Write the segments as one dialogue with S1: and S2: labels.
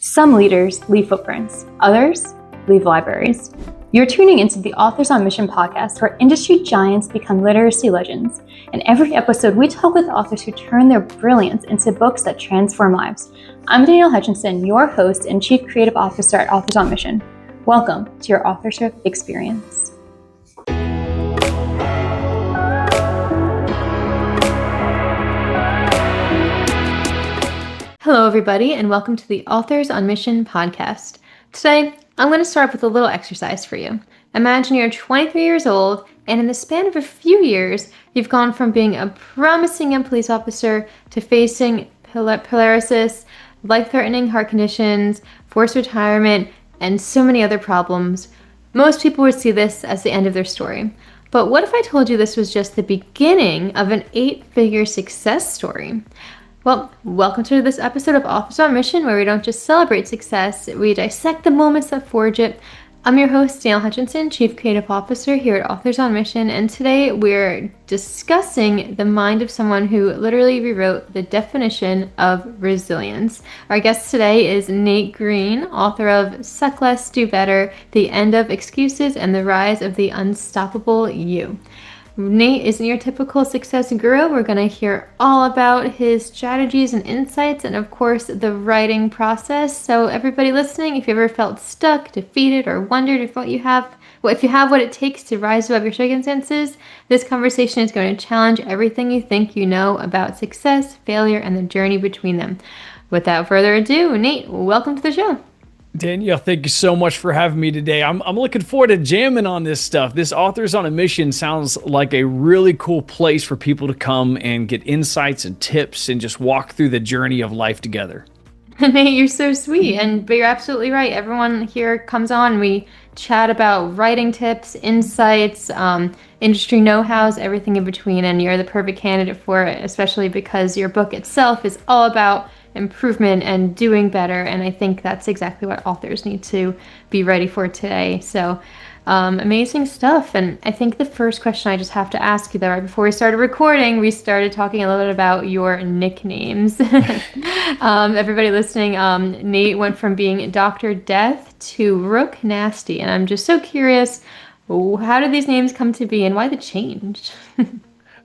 S1: Some leaders leave footprints, others leave libraries. You're tuning into the Authors on Mission podcast, where industry giants become literacy legends. In every episode, we talk with authors who turn their brilliance into books that transform lives. I'm Danielle Hutchinson, your host and Chief Creative Officer at Authors on Mission. Welcome to your authorship experience. Hello, everybody, and welcome to the Authors on Mission podcast. Today, I'm going to start with a little exercise for you. Imagine you're 23 years old, and in the span of a few years, you've gone from being a promising young police officer to facing paralysis, life-threatening heart conditions, forced retirement, and so many other problems. Most people would see this as the end of their story. But what if I told you this was just the beginning of an 8-figure success story? Well, welcome to this episode of Authors on Mission, where we don't just celebrate success, we dissect the moments that forge it. I'm your host, Danielle Hutchinson, Chief Creative Officer here at Authors on Mission, and today we're discussing the mind of someone who literally rewrote the definition of resilience. Our guest today is Nate Green, author of Suck Less, Do Better, The End of Excuses, and the Rise of the Unstoppable You. Nate isn't your typical success guru. We're going to hear all about his strategies and insights and, of course, the writing process. So everybody listening, if you ever felt stuck, defeated, or wondered if you have what it takes to rise above your circumstances, this conversation is going to challenge everything you think you know about success, failure, and the journey between them. Without further ado, Nate, welcome to the show.
S2: Danielle, thank you so much for having me today. I'm looking forward to jamming on this stuff. This Authors on a Mission sounds like a really cool place for people to come and get insights and tips and just walk through the journey of life together.
S1: Nate, you're so sweet, but you're absolutely right. Everyone here comes on, we chat about writing tips, insights, industry know-hows, everything in between, and you're the perfect candidate for it, especially because your book itself is all about improvement and doing better, and I think that's exactly what authors need to be ready for today. So amazing stuff. And I think the first question I just have to ask you, though, right before we started recording, we started talking a little bit about your nicknames. Everybody listening, Nate went from being Dr. Death to Rook Nasty, and I'm just so curious, how did these names come to be and why the change?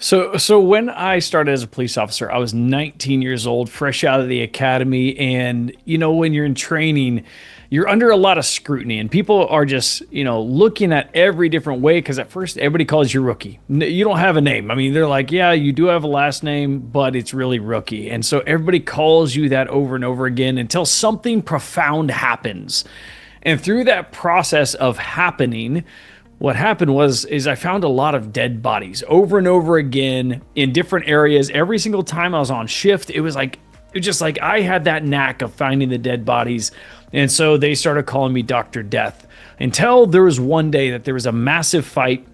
S2: So when I started as a police officer, I was 19 years old, fresh out of the academy. And, when you're in training, you're under a lot of scrutiny and people are just, looking at every different way. Because at first, everybody calls you Rookie. You don't have a name. I mean, they're like, yeah, you do have a last name, but it's really Rookie. And so everybody calls you that over and over again until something profound happens. And through that process of happening, what happened is I found a lot of dead bodies over and over again in different areas. Every single time I was on shift, it was just like I had that knack of finding the dead bodies. And so they started calling me Dr. Death, until there was one day that there was a massive fight.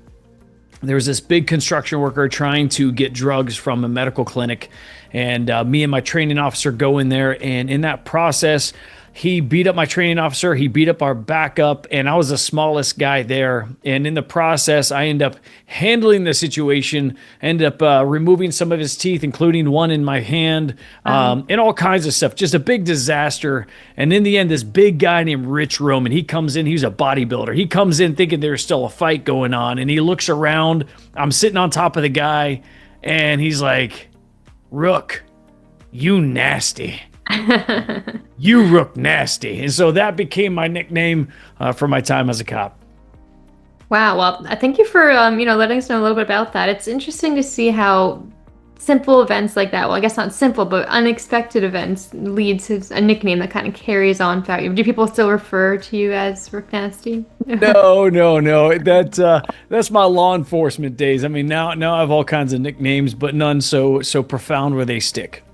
S2: There was this big construction worker trying to get drugs from a medical clinic. And me and my training officer go in there. And in that process, he beat up my training officer. He beat up our backup, and I was the smallest guy there. And in the process, I ended up handling the situation, ended up removing some of his teeth, including one in my hand, and all kinds of stuff. Just a big disaster. And in the end, this big guy named Rich Roman, he comes in. He's a bodybuilder. He comes in thinking there's still a fight going on, and he looks around. I'm sitting on top of the guy, and he's like, "Rook, you nasty." You Rook Nasty. And so that became my nickname for my time as a cop.
S1: Wow. Well, thank you for, letting us know a little bit about that. It's interesting to see how simple events like that, well, I guess not simple, but unexpected events lead to a nickname that kind of carries on throughout you. Do people still refer to you as Rook Nasty?
S2: No. That's my law enforcement days. I mean, now I have all kinds of nicknames, but none so profound where they stick.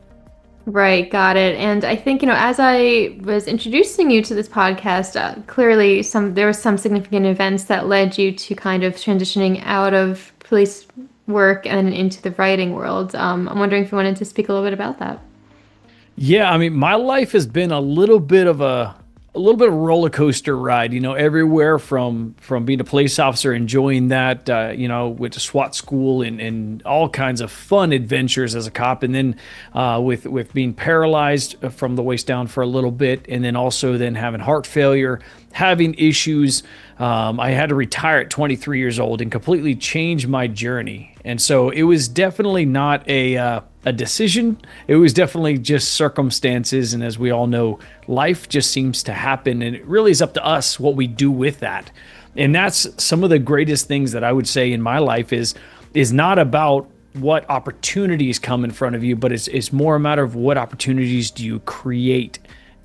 S1: Right, got it. And I think, as I was introducing you to this podcast, clearly there was some significant events that led you to kind of transitioning out of police work and into the writing world. I'm wondering if you wanted to speak a little bit about that.
S2: Yeah, I mean, my life has been a little bit of a a little bit of roller coaster ride, everywhere from being a police officer, enjoying that, went to SWAT school and all kinds of fun adventures as a cop. And then with being paralyzed from the waist down for a little bit, and then also then having heart failure, having issues. I had to retire at 23 years old and completely change my journey. And so it was definitely not a decision. It was definitely just circumstances. And as we all know, life just seems to happen. And it really is up to us what we do with that. And that's some of the greatest things that I would say in my life is not about what opportunities come in front of you, but it's more a matter of what opportunities do you create.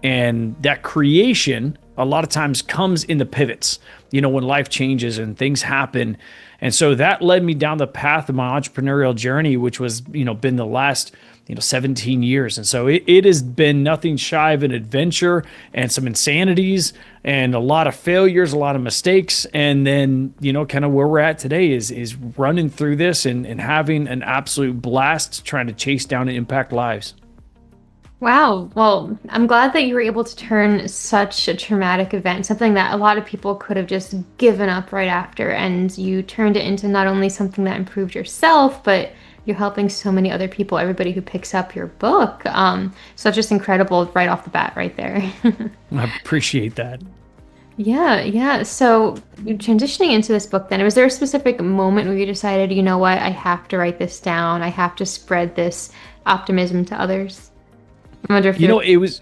S2: And that creation a lot of times comes in the pivots, when life changes and things happen. And so that led me down the path of my entrepreneurial journey, which was, been the last, 17 years. And so it has been nothing shy of an adventure and some insanities and a lot of failures, a lot of mistakes. And then, kind of where we're at today is running through this and having an absolute blast trying to chase down and impact lives.
S1: Wow. Well, I'm glad that you were able to turn such a traumatic event, something that a lot of people could have just given up right after, and you turned it into not only something that improved yourself, but you're helping so many other people, everybody who picks up your book. So that's just incredible right off the bat right there.
S2: I appreciate that.
S1: Yeah, yeah. So you're transitioning into this book then, was there a specific moment where you decided, you know what, I have to write this down, I have to spread this optimism to others? I wonder if
S2: it was,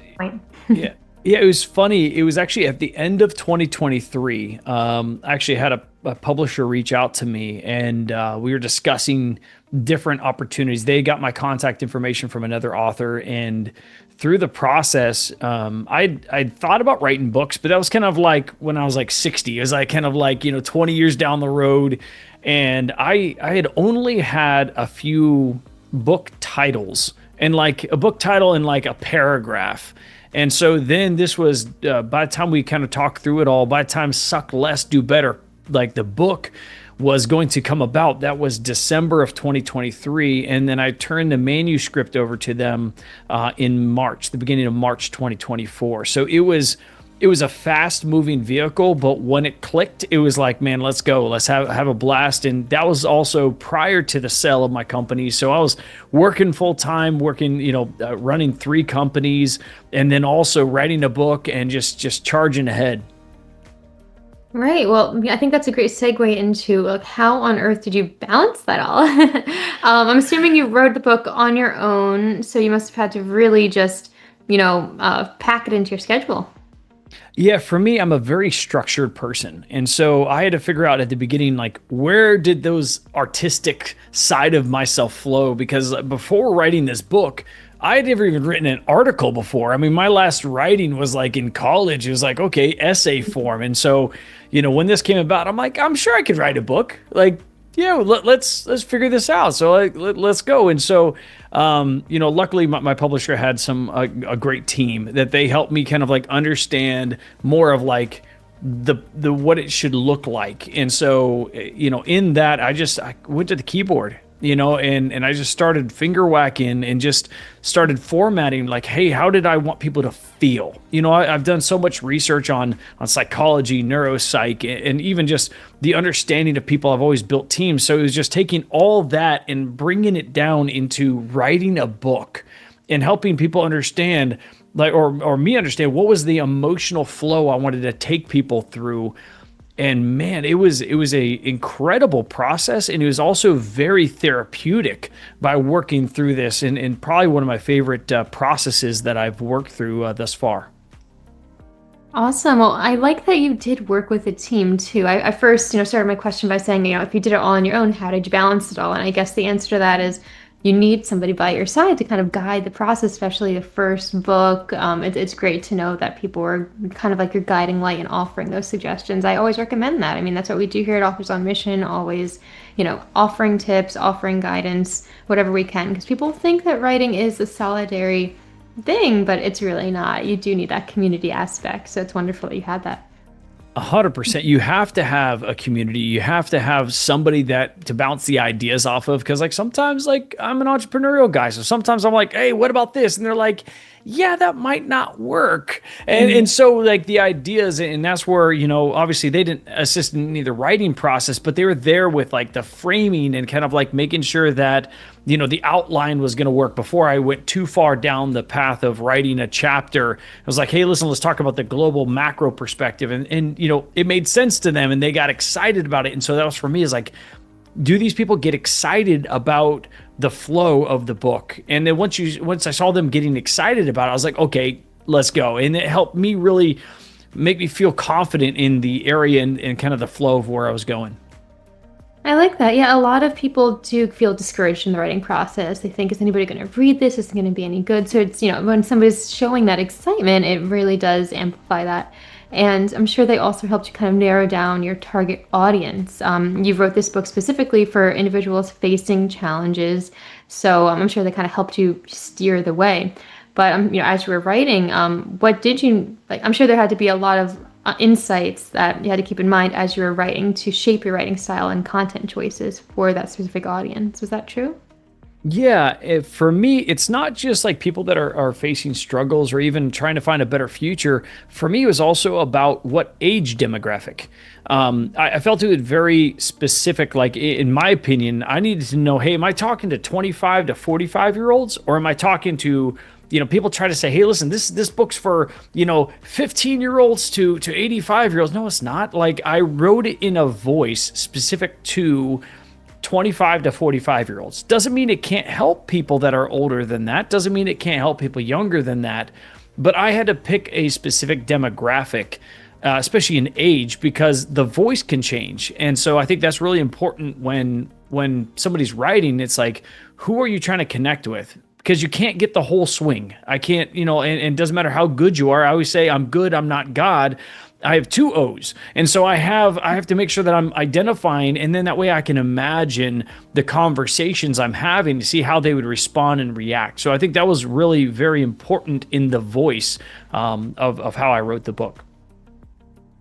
S2: yeah, it was funny. It was actually at the end of 2023. I actually had a publisher reach out to me, and we were discussing different opportunities. They got my contact information from another author, and through the process, I'd thought about writing books, but that was kind of like when I was like 60. It was like kind of like 20 years down the road, and I had only had a few book titles. And like a book title and like a paragraph. And so then this was, by the time we kind of talked through it all, by the time Suck Less, Do Better, like the book was going to come about, that was December of 2023. And then I turned the manuscript over to them in March, the beginning of March 2024. So it was a fast moving vehicle, but when it clicked, it was like, man, let's go. Let's have a blast. And that was also prior to the sale of my company. So I was working full time, running 3 companies, and then also writing a book and just charging ahead.
S1: Right. Well, I think that's a great segue into like how on earth did you balance that all? I'm assuming you wrote the book on your own, so you must have had to really just, pack it into your schedule.
S2: Yeah, for me, I'm a very structured person. And so I had to figure out at the beginning, like, where did those artistic side of myself flow? Because before writing this book, I had never even written an article before. I mean, my last writing was like in college. It was like, okay, essay form. And so, when this came about, I'm like, I'm sure I could write a book. Like, yeah, let's figure this out. So let's go. And so, luckily my publisher had a great team that they helped me kind of like understand more of like the what it should look like. And so, in that, I went to the keyboard, and I just started finger whacking and just started formatting like, hey, how did I want people to feel? I've done so much research on psychology, neuropsych, and even just the understanding of people. I've always built teams. So it was just taking all that and bringing it down into writing a book and helping people understand, like, or me understand what was the emotional flow I wanted to take people through. And man, it was a incredible process, and it was also very therapeutic by working through this, and probably one of my favorite processes that I've worked through thus far.
S1: Awesome. Well, I like that you did work with a team too. I first, started my question by saying, if you did it all on your own, how did you balance it all? And I guess the answer to that is you need somebody by your side to kind of guide the process, especially the first book. It's great to know that people are kind of like your guiding light and offering those suggestions. I always recommend that. I mean, that's what we do here at Authors on Mission, always, offering tips, offering guidance, whatever we can, because people think that writing is a solitary thing, but it's really not. You do need that community aspect. So it's wonderful that you had that.
S2: 100%. You have to have a community. You have to have somebody to bounce the ideas off of. Because like sometimes like I'm an entrepreneurial guy. So sometimes I'm like, hey, what about this? And they're like, yeah, that might not work. And so like the ideas, and that's where, obviously they didn't assist in any of the writing process, but they were there with like the framing and kind of like making sure that, the outline was going to work before I went too far down the path of writing a chapter. I was like, hey, listen, let's talk about the global macro perspective. And it made sense to them and they got excited about it. And so that was for me, is like, do these people get excited about the flow of the book? And then once I saw them getting excited about it, I was like, okay, let's go. And it helped me really make me feel confident in the area and kind of the flow of where I was going.
S1: I like that. Yeah, a lot of people do feel discouraged in the writing process. They think, is anybody going to read this? Is it going to be any good? So it's, when somebody's showing that excitement, it really does amplify that. And I'm sure they also helped you kind of narrow down your target audience. You wrote this book specifically for individuals facing challenges. So I'm sure they kind of helped you steer the way. But as you were writing, what did you like? I'm sure there had to be a lot of insights that you had to keep in mind as you were writing to shape your writing style and content choices for that specific audience. Was that true?
S2: Yeah, for me, it's not just like people that are facing struggles or even trying to find a better future. For me, it was also about what age demographic. I felt it was very specific. Like, in my opinion, I needed to know, hey, am I talking to 25 to 45-year-olds, or am I talking to, people try to say, hey, listen, this book's for, 15-year-olds to 85-year-olds. No, it's not. Like, I wrote it in a voice specific to 25 to 45-year-olds. Doesn't mean it can't help people that are older than that. Doesn't mean it can't help people younger than that. But I had to pick a specific demographic, especially in age, because the voice can change. And so I think that's really important when somebody's writing. It's like, who are you trying to connect with? Because you can't get the whole swing. I can't, and it doesn't matter how good you are. I always say, I'm good, I'm not God. I have two O's. And so I have to make sure that I'm identifying, and then that way I can imagine the conversations I'm having to see how they would respond and react. So I think that was really very important in the voice of how I wrote the book.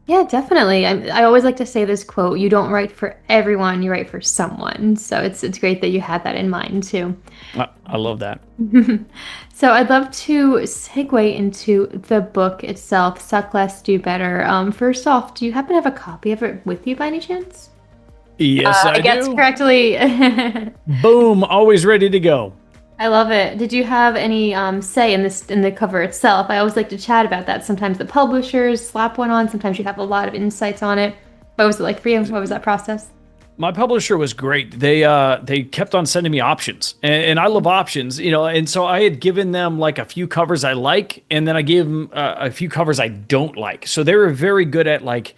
S1: Yeah, definitely. I always like to say this quote: "You don't write for everyone, you write for someone." So it's great that you had that in mind too.
S2: I love that.
S1: So I'd love to segue into the book itself, Suck Less, Do Better. First off, do you happen to have a copy of it with you by any chance?
S2: Yes, I
S1: I guess
S2: do.
S1: correctly.
S2: Boom, always ready to go.
S1: I love it. Did you have any say in the cover itself? I always like to chat about that. Sometimes the publishers slap one on. Sometimes you have a lot of insights on it. What was it like for you? What was that process?
S2: My publisher was great. They kept on sending me options, and I love options, And so I had given them like a few covers I like, and then I gave them a few covers I don't like. So they were very good at like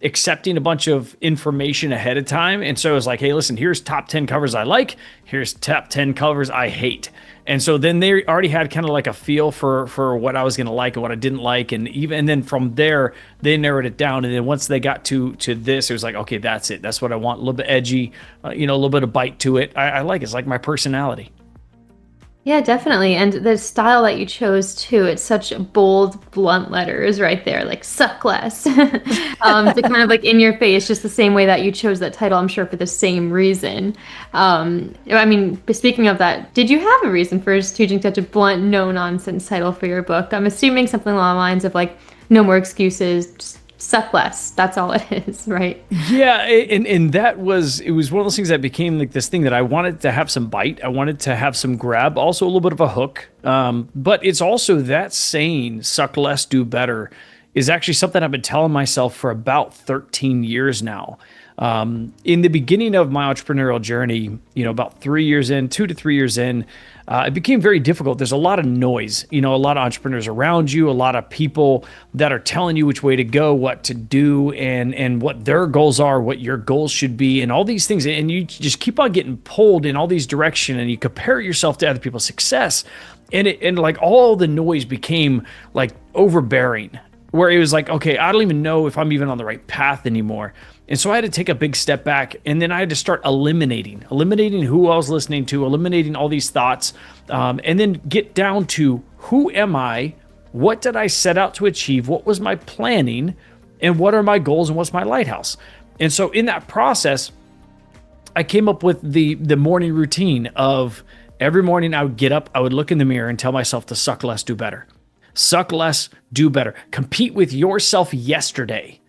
S2: accepting a bunch of information ahead of time. And so it was like, hey, listen, here's top 10 covers I like. Here's top 10 covers I hate. And so then they already had kind of like a feel for what I was going to like and what I didn't like. And then from there, they narrowed it down. And then once they got to this, it was like, okay, that's it. That's what I want. A little bit edgy, a little bit of bite to it. I like it. It's like my personality.
S1: Yeah, definitely. And the style that you chose too, it's such bold, blunt letters right there, like suck less. To kind of like in your face, just the same way that you chose that title, I'm sure for the same reason. Speaking of that, did you have a reason for choosing such a blunt, no nonsense title for your book? I'm assuming something along the lines of like, no more excuses, just suck less. That's all it is, right?
S2: Yeah, and it was one of those things that became like this thing that I wanted to have some bite. I wanted to have some grab, also a little bit of a hook. But it's also that saying, suck less, do better, is actually something I've been telling myself for about 13 years now. In the beginning of my entrepreneurial journey, about 3 years in, 2 to 3 years in, it became very difficult. There's a lot of noise, a lot of entrepreneurs around you, a lot of people that are telling you which way to go, what to do, and what their goals are, what your goals should be, and all these things. And you just keep on getting pulled in all these directions, and you compare yourself to other people's success. And like all the noise became like overbearing, where it was like, okay, I don't even know if I'm even on the right path anymore. And so I had to take a big step back, and then I had to start eliminating who I was listening to, eliminating all these thoughts, and then get down to who am I? What did I set out to achieve? What was my planning? And what are my goals? And what's my lighthouse? And so in that process, I came up with the morning routine of every morning I would get up, I would look in the mirror and tell myself to suck less, do better. Suck less, do better. Compete with yourself yesterday.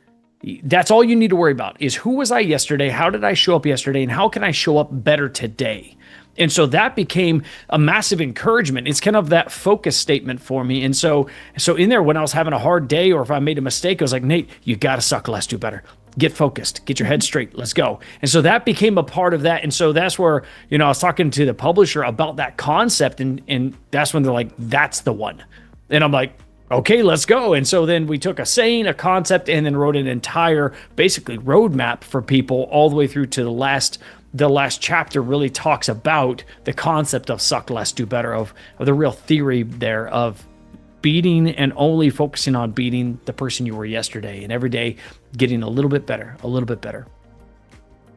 S2: That's all you need to worry about is who was I yesterday? How did I show up yesterday? And how can I show up better today? And so that became a massive encouragement. It's kind of that focus statement for me. And so in there, when I was having a hard day or if I made a mistake, I was like, Nate, you got to suck less, do better. Get focused, get your head straight, let's go. And so that became a part of that. And so that's where, I was talking to the publisher about that concept. And that's when they're like, that's the one. And I'm like, okay, let's go. And so then we took a saying, a concept, and then wrote an entire basically roadmap for people all the way through to the last chapter really talks about the concept of suck less, do better, of the real theory there of beating and only focusing on beating the person you were yesterday and every day getting a little bit better, a little bit better.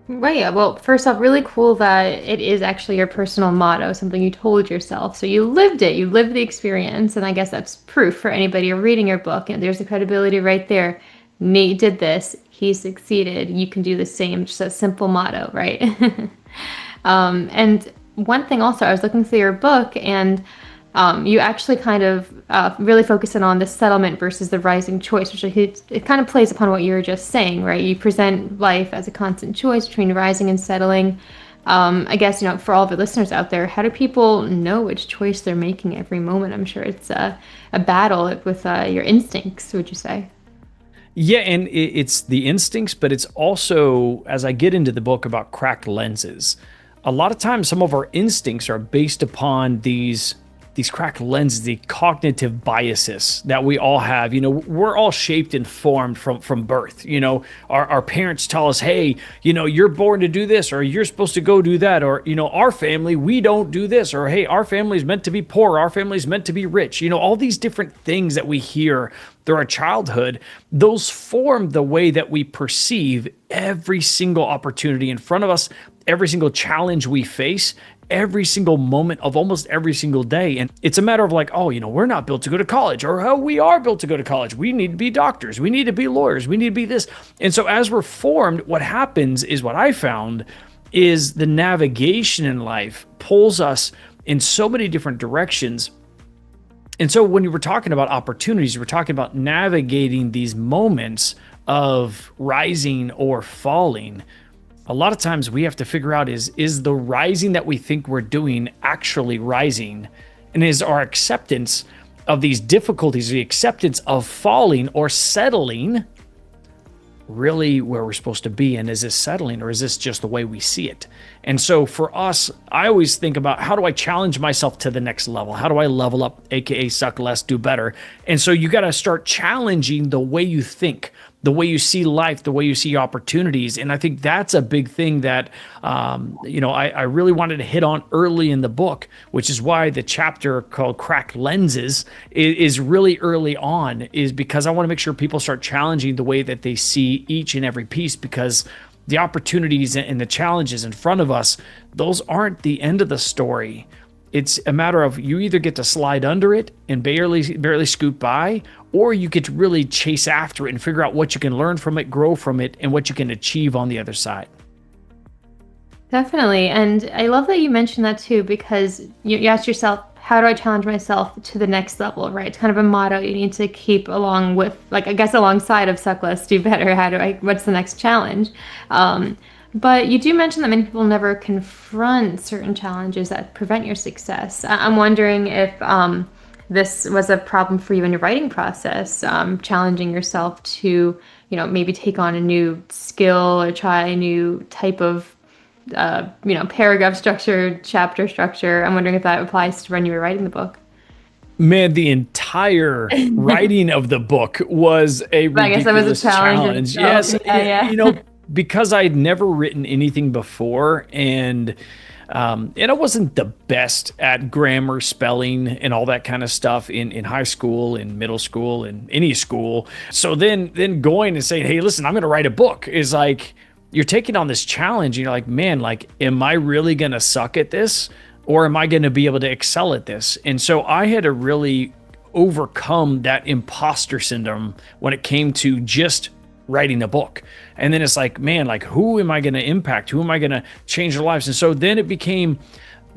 S1: Right. Yeah. Well, first off, really cool that it is actually your personal motto, something you told yourself. So you lived it, you lived the experience. And I guess that's proof for anybody reading your book. And there's the credibility right there. Nate did this. He succeeded. You can do the same. Just a simple motto, right? And one thing also, I was looking through your book and you actually kind of really focusing on the settlement versus the rising choice, which it kind of plays upon what you were just saying, right? You present life as a constant choice between rising and settling. I guess, for all of the listeners out there, how do people know which choice they're making every moment? I'm sure it's a battle with your instincts, would you say?
S2: Yeah, and it's the instincts, but it's also, as I get into the book about cracked lenses, a lot of times some of our instincts are based upon these cracked lenses, the cognitive biases that we all have. We're all shaped and formed from birth. Our parents tell us, hey, you're born to do this, or you're supposed to go do that, or, our family, we don't do this, or, hey, our family's meant to be poor, our family's meant to be rich. All these different things that we hear through our childhood, those form the way that we perceive every single opportunity in front of us, every single challenge we face, every single moment of almost every single day. And it's a matter of like, we're not built to go to college, or we are built to go to college. We need to be doctors. We need to be lawyers. We need to be this. And so as we're formed, what happens is what I found is the navigation in life pulls us in so many different directions. And so when you were talking about opportunities, you were talking about navigating these moments of rising or falling. A lot of times we have to figure out is the rising that we think we're doing actually rising? And is our acceptance of these difficulties, the acceptance of falling or settling, really where we're supposed to be? And is this settling, or is this just the way we see it? And so for us, I always think about, how do I challenge myself to the next level? How do I level up, AKA suck less, do better? And so you got to start challenging the way you think, the way you see life, the way you see opportunities. And I think that's a big thing that, I really wanted to hit on early in the book, which is why the chapter called Cracked Lenses is really early on, is because I want to make sure people start challenging the way that they see each and every piece, because the opportunities and the challenges in front of us, those aren't the end of the story. It's a matter of you either get to slide under it and barely scoot by, or you get to really chase after it and figure out what you can learn from it, grow from it, and what you can achieve on the other side.
S1: Definitely. And I love that you mentioned that too, because you asked yourself, how do I challenge myself to the next level, right? It's kind of a motto you need to keep along with, alongside of suck less, do better. What's the next challenge? But you do mention that many people never confront certain challenges that prevent your success. I'm wondering if this was a problem for you in your writing process, challenging yourself to, maybe take on a new skill or try a new type of, paragraph structure, chapter structure. I'm wondering if that applies to when you were writing the book.
S2: Man, the entire writing of the book was a ridiculous
S1: I guess that was a challenge.
S2: Yes,
S1: Yeah.
S2: Because I'd never written anything before, and I wasn't the best at grammar, spelling, and all that kind of stuff in high school, in middle school, in any school. So then going and saying, hey, listen, I'm going to write a book, is like, you're taking on this challenge, and you're like, man, like, am I really going to suck at this? Or am I going to be able to excel at this? And so I had to really overcome that imposter syndrome when it came to just writing a book. And then it's like, man, like, who am I going to impact? Who am I going to change their lives? And so then it became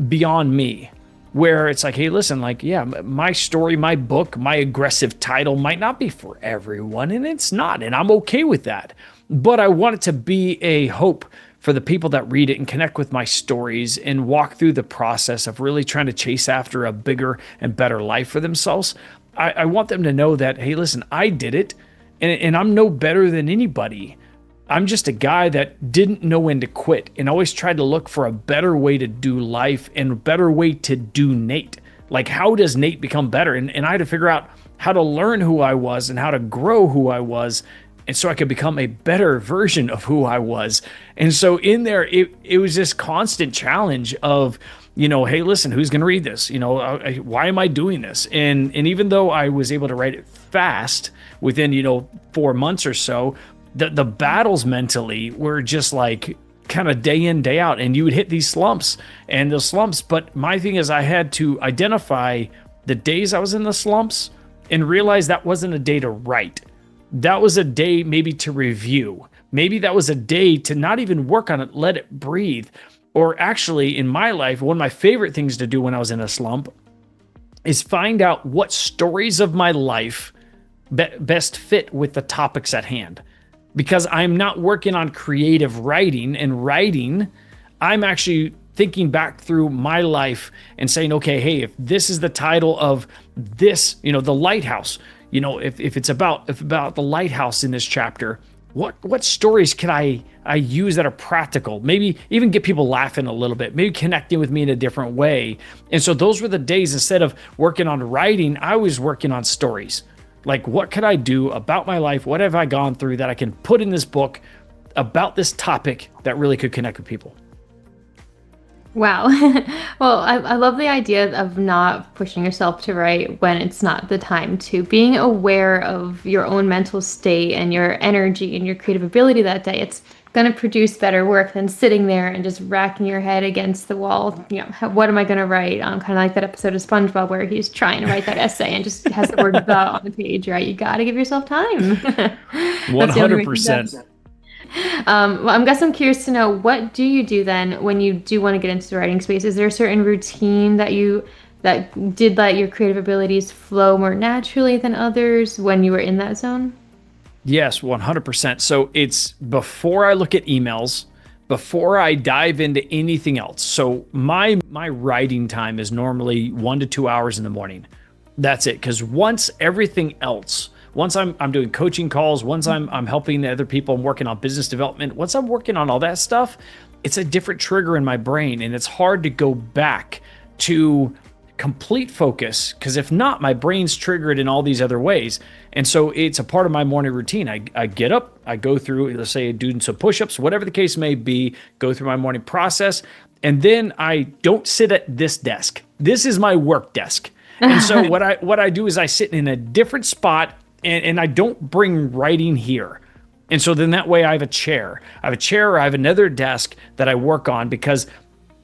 S2: beyond me. where it's like, hey, listen, like, yeah, my story, my book, my aggressive title might not be for everyone, and it's not, and I'm okay with that. But I want it to be a hope for the people that read it and connect with my stories and walk through the process of really trying to chase after a bigger and better life for themselves. I want them to know that, hey, listen, I did it, and I'm no better than anybody. I'm just a guy that didn't know when to quit and always tried to look for a better way to do life and a better way to do Nate. Like, how does Nate become better? And I had to figure out how to learn who I was and how to grow who I was. And so I could become a better version of who I was. And so in there, it was this constant challenge of, hey, listen, who's going to read this? Why am I doing this? And even though I was able to write it fast within, 4 months or so, the battles mentally were just like kind of day in, day out, and you would hit these slumps and the slumps. But my thing is, I had to identify the days I was in the slumps and realize that wasn't a day to write. That was a day maybe to review. Maybe that was a day to not even work on it, let it breathe. Or actually, in my life, one of my favorite things to do when I was in a slump is find out what stories of my life best fit with the topics at hand. Because I'm not working on creative writing and writing, I'm actually thinking back through my life and saying, okay, hey, if this is the title of this, the lighthouse, if it's about the lighthouse in this chapter, what stories can I use that are practical? Maybe even get people laughing a little bit, maybe connecting with me in a different way. And so those were the days, instead of working on writing, I was working on stories. Like, what could I do about my life? What have I gone through that I can put in this book about this topic that really could connect with people?
S1: Wow. Well, I love the idea of not pushing yourself to write when it's not the time to. Being aware of your own mental state and your energy and your creative ability that day, it's going to produce better work than sitting there and just racking your head against the wall. What am I going to write? Kind of like that episode of SpongeBob where he's trying to write that essay and just has the word "the" on the page, right? You got to give yourself time.
S2: 100%.
S1: Well, I guess I'm curious to know, what do you do then when you do want to get into the writing space? Is there a certain routine that did let your creative abilities flow more naturally than others when you were in that zone?
S2: Yes, 100%. So it's before I look at emails, before I dive into anything else. So my writing time is normally 1 to 2 hours in the morning. That's it. Because once I'm doing coaching calls, once I'm helping other people, I'm working on business development, once I'm working on all that stuff, it's a different trigger in my brain, and it's hard to go back to complete focus, because if not, my brain's triggered in all these other ways. And so it's a part of my morning routine. I get up, I go through, let's say, doing some push-ups, whatever the case may be, go through my morning process, and then I don't sit at this desk. This is my work desk. And so what I do is I sit in a different spot, and I don't bring writing here. And so then that way I have a chair. I have another desk that I work on, because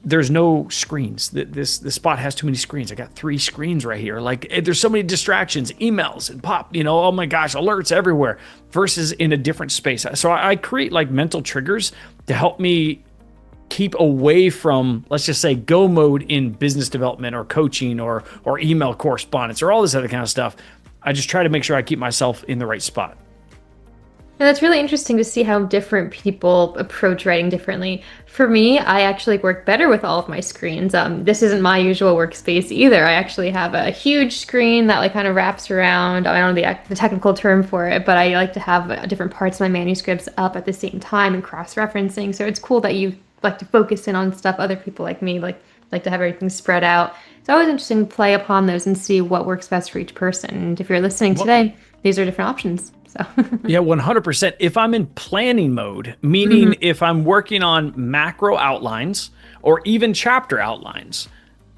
S2: there's no screens. This spot has too many screens. I got 3 screens right here. Like, there's so many distractions, emails and pop, oh my gosh, alerts everywhere, versus in a different space. So I create like mental triggers to help me keep away from, let's just say, go mode in business development or coaching or email correspondence or all this other kind of stuff. I just try to make sure I keep myself in the right spot.
S1: And that's really interesting to see how different people approach writing differently. For me, I actually work better with all of my screens. This isn't my usual workspace either. I actually have a huge screen that like kind of wraps around. I don't know the technical term for it, but I like to have different parts of my manuscripts up at the same time and cross-referencing. So it's cool that you like to focus in on stuff other people like me like to have everything spread out. It's always interesting to play upon those and see what works best for each person. And if you're listening today, these are different options. So
S2: yeah, 100%. If I'm in planning mode, meaning if I'm working on macro outlines or even chapter outlines,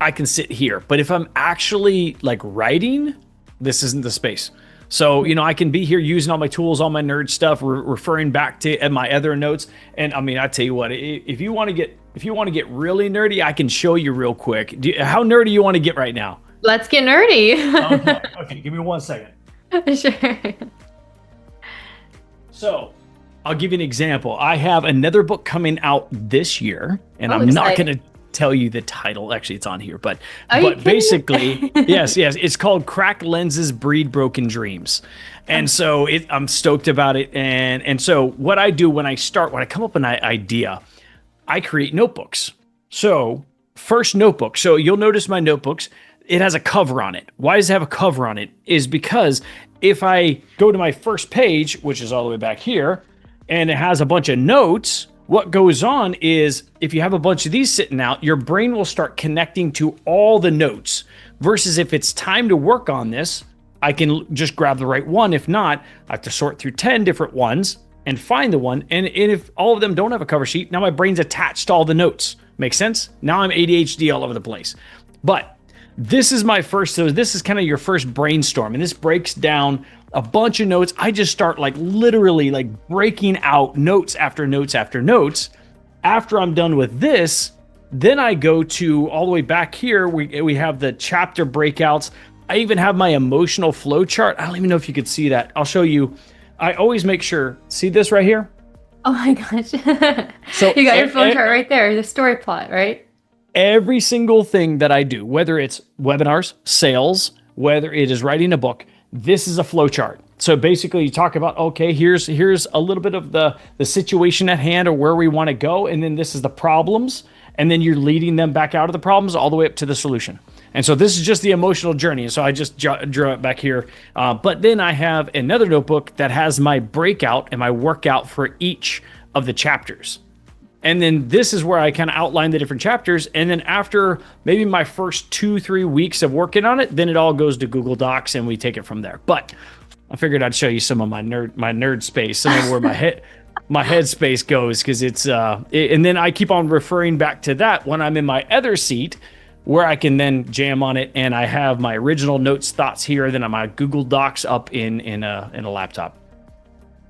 S2: I can sit here. But if I'm actually like writing, this isn't the space. So, I can be here using all my tools, all my nerd stuff, referring back to my other notes. And I mean, I tell you what, if you want to get really nerdy, I can show you real quick. How nerdy you want to get right now?
S1: Let's get nerdy.
S2: Okay, give me 1 second.
S1: Sure.
S2: So I'll give you an example. I have another book coming out this year, and I'm not going to tell you the title. Actually, it's on here,
S1: Are you
S2: but
S1: kidding
S2: basically,
S1: me?
S2: yes, it's called Cracked Lenses Breed Broken Dreams. And so I'm stoked about it. And so what I do when I come up with an idea, I create notebooks. So first notebook. So you'll notice my notebooks, it has a cover on it. Why does it have a cover on it? Is because if I go to my first page, which is all the way back here, and it has a bunch of notes, what goes on is if you have a bunch of these sitting out, your brain will start connecting to all the notes versus if it's time to work on this, I can just grab the right one. If not, I have to sort through 10 different ones and find the one. And if all of them don't have a cover sheet, now my brain's attached to all the notes. Make sense? Now I'm ADHD all over the place. But this is my first, so this is kind of your first brainstorm. And this breaks down a bunch of notes. I just start like literally like breaking out notes after notes after notes. After I'm done with this, then I go to all the way back here. We have the chapter breakouts. I even have my emotional flow chart. I don't even know if you could see that. I'll show you. I always make sure, see this right here?
S1: Oh my gosh.
S2: So
S1: You got your flow chart right there, the story plot, right?
S2: Every single thing that I do, whether it's webinars, sales, whether it is writing a book, this is a flow chart. So basically you talk about, okay, here's a little bit of the situation at hand or where we want to go. And then this is the problems. And then you're leading them back out of the problems all the way up to the solution. And so this is just the emotional journey. And so I just drew it back here. But then I have another notebook that has my breakout and my workout for each of the chapters. And then this is where I kind of outline the different chapters. And then after maybe my first 2-3 weeks of working on it, then it all goes to Google Docs and we take it from there. But I figured I'd show you some of my nerd space, some of where my head space goes, because and then I keep on referring back to that when I'm in my other seat, where I can then jam on it, and I have my original notes, thoughts here, then my Google Docs up in a laptop.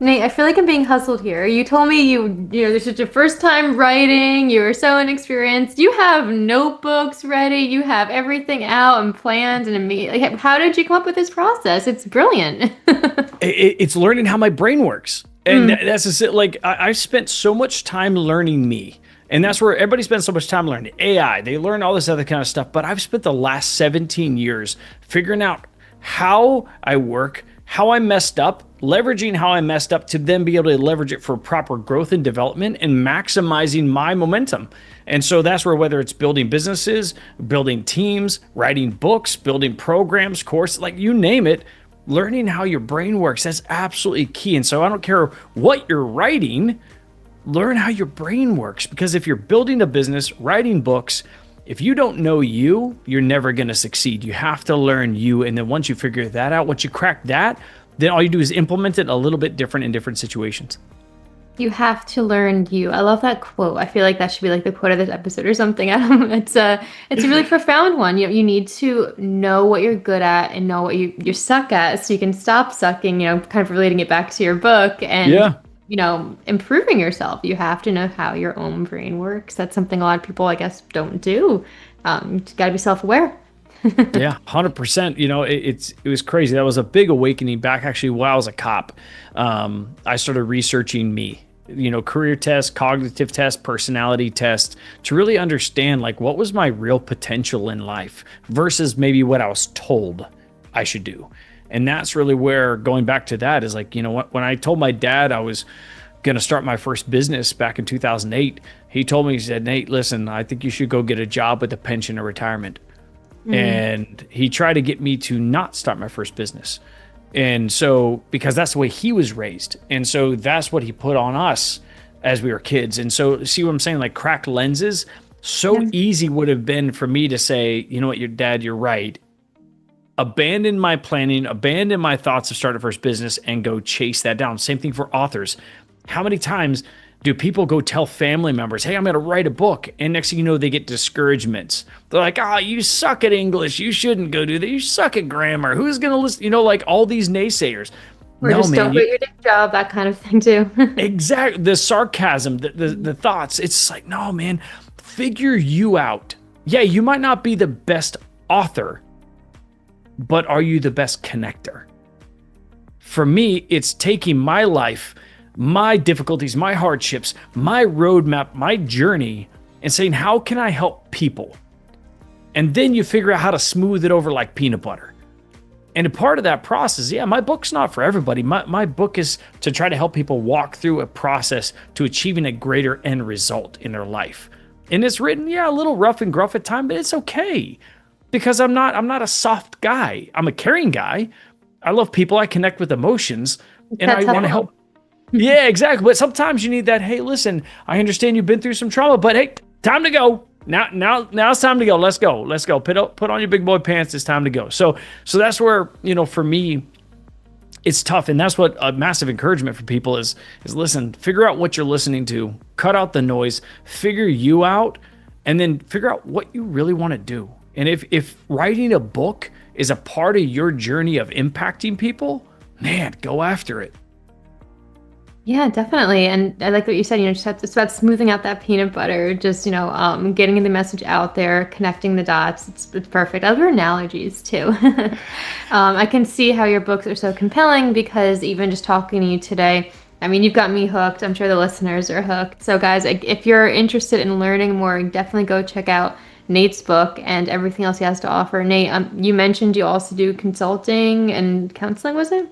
S1: Nate, I feel like I'm being hustled here. You told me you know, this is your first time writing, you were so inexperienced. You have notebooks ready, you have everything out and planned and like, how did you come up with this process? It's brilliant.
S2: It's learning how my brain works. And that's just it. Like I've spent so much time learning me. And that's where everybody spends so much time learning AI. They learn all this other kind of stuff. But I've spent the last 17 years figuring out how I work, how I messed up, leveraging how I messed up to then be able to leverage it for proper growth and development and maximizing my momentum. And so that's where, whether it's building businesses, building teams, writing books, building programs, courses, like you name it, learning how your brain works, that's absolutely key. And so I don't care what you're writing, learn how your brain works, because if you're building a business, writing books, if you don't know you, you're never going to succeed. You have to learn you. And then once you figure that out, once you crack that, then all you do is implement it a little bit different in different situations.
S1: You have to learn you. I love that quote. I feel like that should be like the quote of this episode or something. It's a really profound one. You need to know what you're good at and know what you suck at, so you can stop sucking, you know, kind of relating it back to your book and you know, improving yourself. You have to know how your own brain works. That's something a lot of people, I guess, don't do. You got to be self-aware.
S2: Yeah, 100%. You know, it was crazy. That was a big awakening back actually while I was a cop. I started researching me, you know, career tests, cognitive tests, personality tests, to really understand like what was my real potential in life versus maybe what I was told I should do. And that's really where, going back to that, is like, you know, when I told my dad I was going to start my first business back in 2008, he told me, he said, Nate, listen, I think you should go get a job with a pension or retirement. And he tried to get me to not start my first business. And so, because that's the way he was raised. And so that's what he put on us as we were kids. And so, see what I'm saying? Like cracked lenses, so easy would have been for me to say, you know what, your dad, you're right. Abandon my planning, abandon my thoughts to start a first business and go chase that down. Same thing for authors. How many times do people go tell family members, hey, I'm going to write a book? And next thing you know, they get discouragements. They're like, you suck at English. You shouldn't go do that. You suck at grammar. Who's going to listen? You know, like all these naysayers.
S1: Or just don't quit your day job, that kind of thing too.
S2: Exactly. The sarcasm, the thoughts. It's like, no, man, figure you out. Yeah, you might not be the best author, but are you the best connector? For me, it's taking my life, my difficulties, my hardships, my roadmap, my journey, and saying, how can I help people? And then you figure out how to smooth it over like peanut butter. And a part of that process, yeah, my book's not for everybody. My book is to try to help people walk through a process to achieving a greater end result in their life. And it's written, yeah, a little rough and gruff at times, but it's okay because I'm not a soft guy. I'm a caring guy. I love people. I connect with emotions, and I want to help. Yeah, exactly. But sometimes you need that. Hey, listen, I understand you've been through some trauma, but hey, time to go. Now it's time to go. Let's go. Put on your big boy pants. It's time to go. So that's where, for me, it's tough. And that's what a massive encouragement for people is listen, figure out what you're listening to, cut out the noise, figure you out, and then figure out what you really want to do. And if writing a book is a part of your journey of impacting people, man, go after it.
S1: Yeah, definitely. And I like what you said, it's about smoothing out that peanut butter, just, getting the message out there, connecting the dots. It's perfect. Other analogies too. I can see how your books are so compelling because even just talking to you today, I mean, you've got me hooked. I'm sure the listeners are hooked. So guys, if you're interested in learning more, definitely go check out Nate's book and everything else he has to offer. Nate, you mentioned you also do consulting and counseling, was it?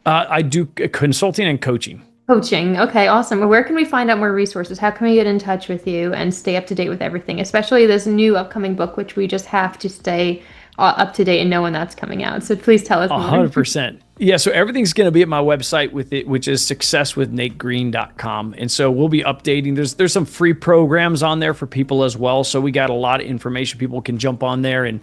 S2: I do consulting and coaching.
S1: Coaching. Okay, awesome. Well, where can we find out more resources? How can we get in touch with you and stay up to date with everything, especially this new upcoming book, which we just have to stay up to date and know when that's coming out. So please tell us more.
S2: 100%. Yeah, so everything's going to be at my website with it, which is successwithnategreen.com. And so we'll be updating. There's some free programs on there for people as well. So we got a lot of information. People can jump on there and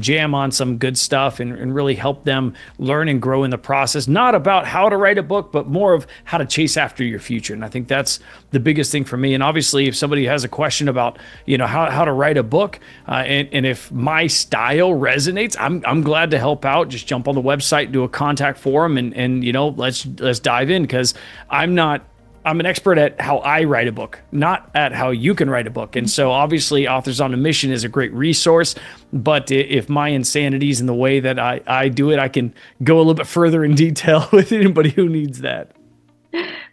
S2: jam on some good stuff and really help them learn and grow in the process. Not about how to write a book, but more of how to chase after your future. And I think that's the biggest thing for me. And obviously, if somebody has a question about, how to write a book, and if my style resonates, I'm glad to help out. Just jump on the website, do a contact form, and let's dive in, because I'm an expert at how I write a book, not at how you can write a book. And so obviously Authors on a Mission is a great resource, but if my insanity is in the way that I do it, I can go a little bit further in detail with anybody who needs that.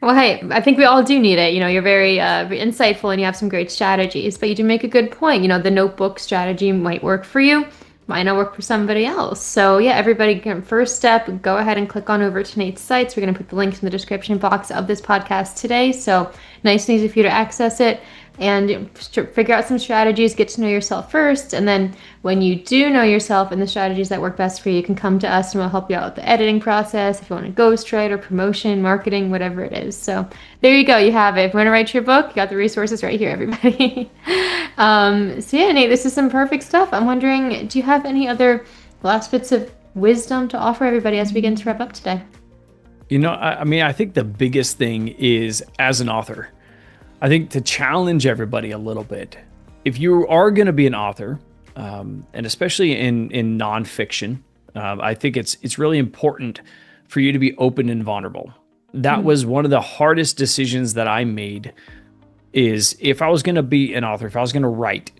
S1: Well, hey, I think we all do need it. You're very insightful and you have some great strategies, but you do make a good point. The notebook strategy might work for you, might not work for somebody else. So yeah, everybody, first step, go ahead and click on over to Nate's sites. We're going to put the links in the description box of this podcast today. So nice and easy for you to access it and figure out some strategies, get to know yourself first. And then when you do know yourself and the strategies that work best for you, you can come to us and we'll help you out with the editing process. If you want to ghostwrite or promotion, marketing, whatever it is. So there you go. You have it. If you want to write your book, you got the resources right here, everybody. So yeah, Nate, this is some perfect stuff. I'm wondering, do you have any other last bits of wisdom to offer everybody as we begin to wrap up today?
S2: I think the biggest thing is, as an author, I think to challenge everybody a little bit. If you are going to be an author, and especially in nonfiction, I think it's really important for you to be open and vulnerable. That was one of the hardest decisions that I made, is if I was going to be an author, if I was going to write,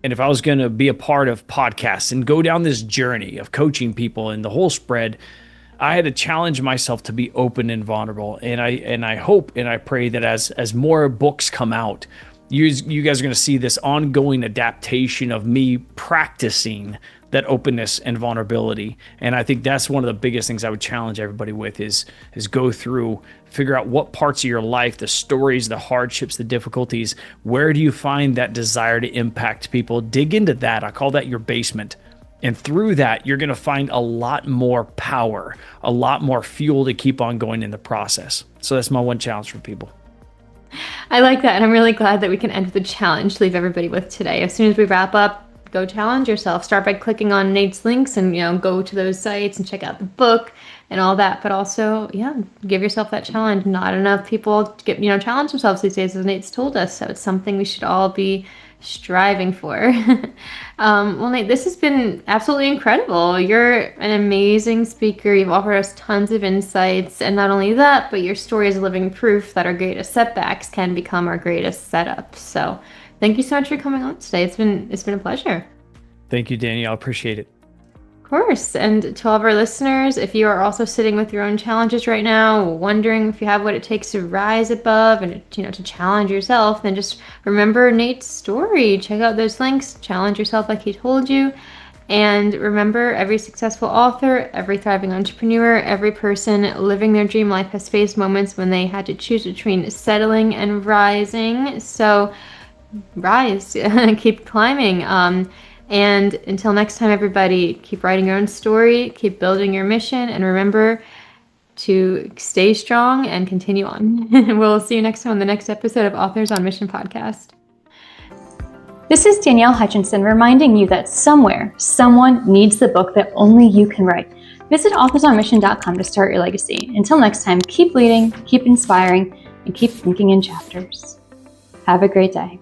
S2: and if I was going to be a part of podcasts and go down this journey of coaching people and the whole spread, I had to challenge myself to be open and vulnerable. And I hope and I pray that as more books come out, you guys are going to see this ongoing adaptation of me practicing that openness and vulnerability. And I think that's one of the biggest things I would challenge everybody with is go through, figure out what parts of your life, the stories, the hardships, the difficulties, where do you find that desire to impact people? Dig into that. I call that your basement. And through that, you're going to find a lot more power, a lot more fuel to keep on going in the process. So that's my one challenge for people.
S1: I like that. And I'm really glad that we can end with a challenge to leave everybody with today. As soon as we wrap up, go challenge yourself. Start by clicking on Nate's links and, go to those sites and check out the book and all that. But also, give yourself that challenge. Not enough people get, challenge themselves these days, as Nate's told us. So it's something we should all be striving for. Well, Nate, this has been absolutely incredible. You're an amazing speaker. You've offered us tons of insights. And not only that, but your story is living proof that our greatest setbacks can become our greatest setups. So thank you so much for coming on today. It's been a pleasure.
S2: Thank you, Danielle. I appreciate it.
S1: Of course. And to all of our listeners, if you are also sitting with your own challenges right now, wondering if you have what it takes to rise above and to challenge yourself, then just remember Nate's story. Check out those links, challenge yourself like he told you. And remember, every successful author, every thriving entrepreneur, every person living their dream life has faced moments when they had to choose between settling and rising. So rise, keep climbing. And until next time, everybody, keep writing your own story, keep building your mission, and remember to stay strong and continue on. We'll see you next time on the next episode of Authors on Mission podcast.
S3: This is Danielle Hutchinson reminding you that somewhere, someone needs the book that only you can write. Visit authorsonmission.com to start your legacy. Until next time, keep leading, keep inspiring, and keep thinking in chapters. Have a great day.